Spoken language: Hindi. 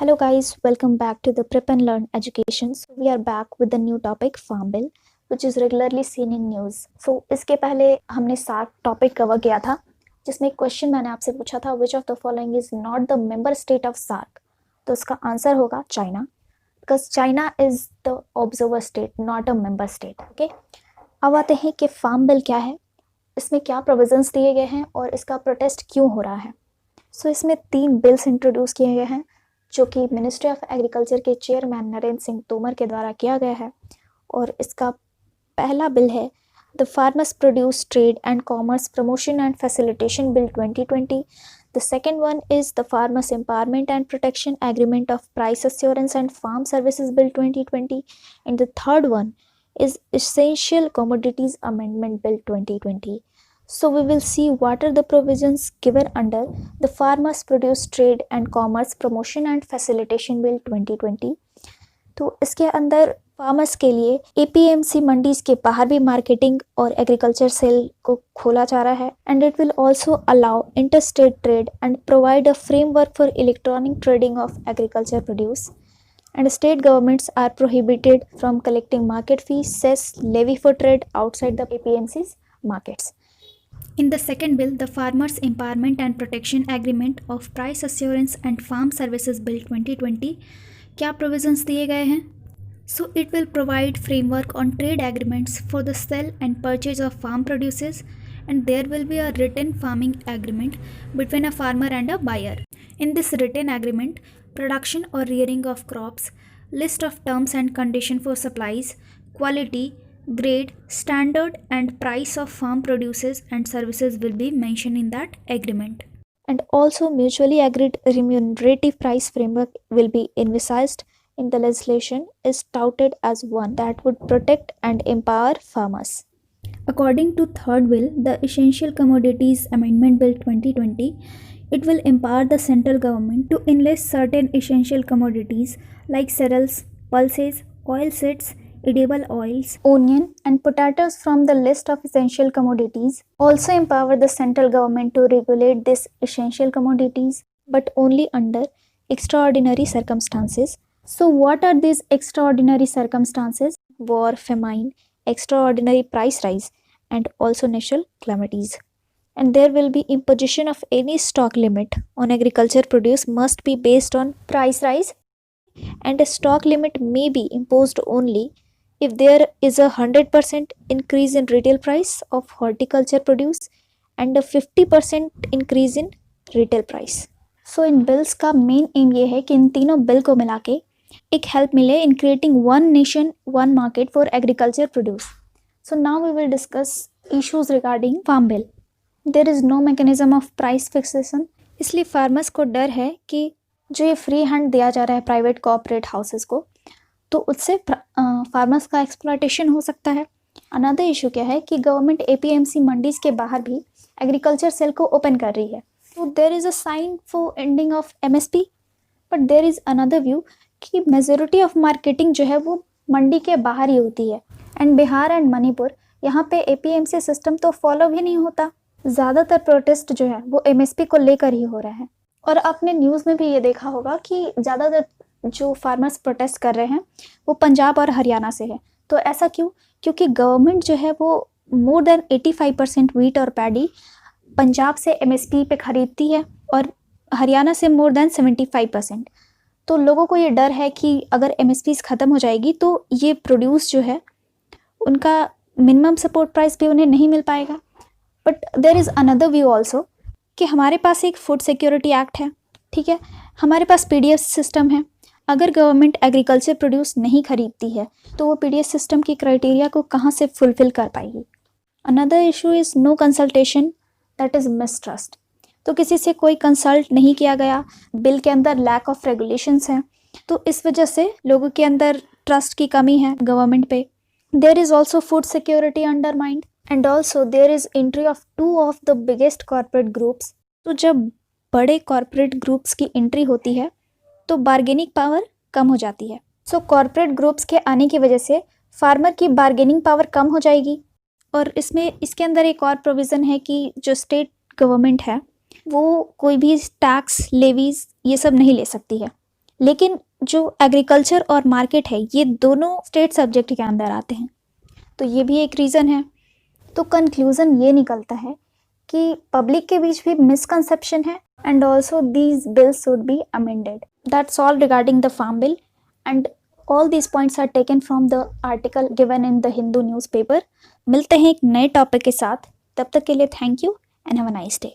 Hello guys, welcome back to the Prep and Learn Education. So we are back with the new topic Farm Bill, which is regularly seen in news. So इसके पहले हमने सार्क टॉपिक कवर किया था, जिसमें एक क्वेश्चन मैंने आपसे पूछा था, which of the following is not the member state of SARC? तो इसका आंसर होगा China, because China is the observer state, not a member state. Okay? अब आते हैं कि फार्म बिल क्या है, इसमें क्या प्रोविजंस दिए गए हैं और इसका प्रोटेस्ट क्यों हो रहा है. सो इसमें 3 बिल्स इंट्रोड्यूस किए गए हैं, जो कि मिनिस्ट्री ऑफ एग्रीकल्चर के चेयरमैन नरेंद्र सिंह तोमर के द्वारा किया गया है. और इसका पहला बिल है the farmers produce trade and commerce promotion and facilitation bill 2020. The second one is the farmers empowerment and protection agreement of price assurance and farm services bill 2020. And the third one is Essential Commodities Amendment Bill 2020. So we will see what are the provisions given under the Farmers Produce Trade and Commerce Promotion and Facilitation Bill 2020. तो इसके अंदर फार्मर्स के लिए APMC मंडीज के बाहर भी मार्केटिंग और एग्रीकल्चर सेल को खोला जा रहा है. And it will also allow interstate trade and provide a framework for electronic trading of agriculture produce. And state governments are prohibited from collecting market fees, cess, levy for trade outside the APMC's markets. In the second bill, the Farmers Empowerment and Protection Agreement of Price Assurance and Farm Services Bill 2020, क्या provisions दिए गए हैं? So it will provide framework on trade agreements for the sale and purchase of farm produces, and there will be a written farming agreement between a farmer and a buyer. In this written agreement, production or rearing of crops, list of terms and condition for supplies, quality, grade, standard and price of farm produces and services will be mentioned in that agreement. And also mutually agreed remunerative price framework will be envisaged in the legislation is touted as one that would protect and empower farmers. According to third bill, the Essential Commodities Amendment Bill 2020, it will empower the central government to enlist certain essential commodities like cereals, pulses, oilseeds, edible oils, onion and potatoes from the list of essential commodities. Also empower the central government to regulate these essential commodities, but only under extraordinary circumstances. So what are these extraordinary circumstances? War, famine, extraordinary price rise and also natural calamities. And there will be imposition of any stock limit on agriculture produce must be based on price rise, and a stock limit may be imposed only if there is a 100% increase in retail price of horticulture produce and a 50% increase in retail price. So in bills का main aim ये है कि इन तीनों bill को मिला के एक help मिले in creating one nation, one market for agriculture produce. So now we will discuss issues regarding farm bill. There is no mechanism of price fixation, इसलिए फार्मर्स को डर है कि जो ये फ्री हैंड दिया जा रहा है प्राइवेट कॉर्पोरेट हाउसेस को, तो उससे फार्मर्स का एक्सप्लॉयटेशन हो सकता है. अनदर इशू क्या है कि गवर्नमेंट APMC मंडीज़ के बाहर भी एग्रीकल्चर सेल को ओपन कर रही है. तो there is a sign for ending of MSP, but there is another view कि मेजोरिटी ऑफ मार्केटिंग जो है वो मंडी के बाहर ही होती है. एंड बिहार एंड मणिपुर यहाँ पे APMC सिस्टम तो फॉलो भी नहीं होता. ज़्यादातर प्रोटेस्ट जो है वो MSP को लेकर ही हो रहा है. और आपने न्यूज़ में भी ये देखा होगा कि ज़्यादातर जो फार्मर्स प्रोटेस्ट कर रहे हैं वो पंजाब और हरियाणा से है. तो ऐसा क्यों? क्योंकि गवर्नमेंट जो है वो मोर देन 85% वीट और पैडी पंजाब से MSP पे ख़रीदती है और हरियाणा से मोर देन 75%. तो लोगों को ये डर है कि अगर MSP ख़त्म हो जाएगी तो ये प्रोड्यूस जो है उनका मिनिमम सपोर्ट प्राइस भी उन्हें नहीं मिल पाएगा. But there is another view also कि हमारे पास एक फूड सिक्योरिटी एक्ट है, ठीक है, हमारे पास PDS सिस्टम है. अगर गवर्नमेंट एग्रीकल्चर प्रोड्यूस नहीं खरीदती है तो वो PDS सिस्टम की क्राइटेरिया को कहाँ से फुलफिल कर पाएगी. Another issue is no consultation, that is mistrust. तो किसी से कोई कंसल्ट नहीं किया गया. बिल के अंदर लैक ऑफ रेगुलेशंस हैं, तो इस वजह से लोगों के अंदर ट्रस्ट की कमी है गवर्नमेंट पे. There is also food security undermined. And also there is entry of 2 of the biggest corporate groups. तो जब बड़े कॉर्पोरेट ग्रुप्स की एंट्री होती है तो बार्गेनिंग पावर कम हो जाती है. सो कॉर्पोरेट ग्रुप्स के आने की वजह से फार्मर की बार्गेनिंग पावर कम हो जाएगी. और इसके अंदर एक और प्रोविज़न है कि जो स्टेट गवर्नमेंट है वो कोई भी टैक्स लेवीज ये सब नहीं ले सकती है. लेकिन जो एग्रीकल्चर और मार्केट है ये दोनों स्टेट सब्जेक्ट के अंदर आते हैं, तो ये भी एक रीज़न है। तो कंक्लूज़न ये निकलता है कि पब्लिक के बीच भी मिसकंसेप्शन है and also these bills should be amended. That's all regarding the farm bill and all these points are taken from the article given in the Hindu newspaper. मिलते हैं एक नए टॉपिक के साथ, तब तक के लिए thank you and have a nice day.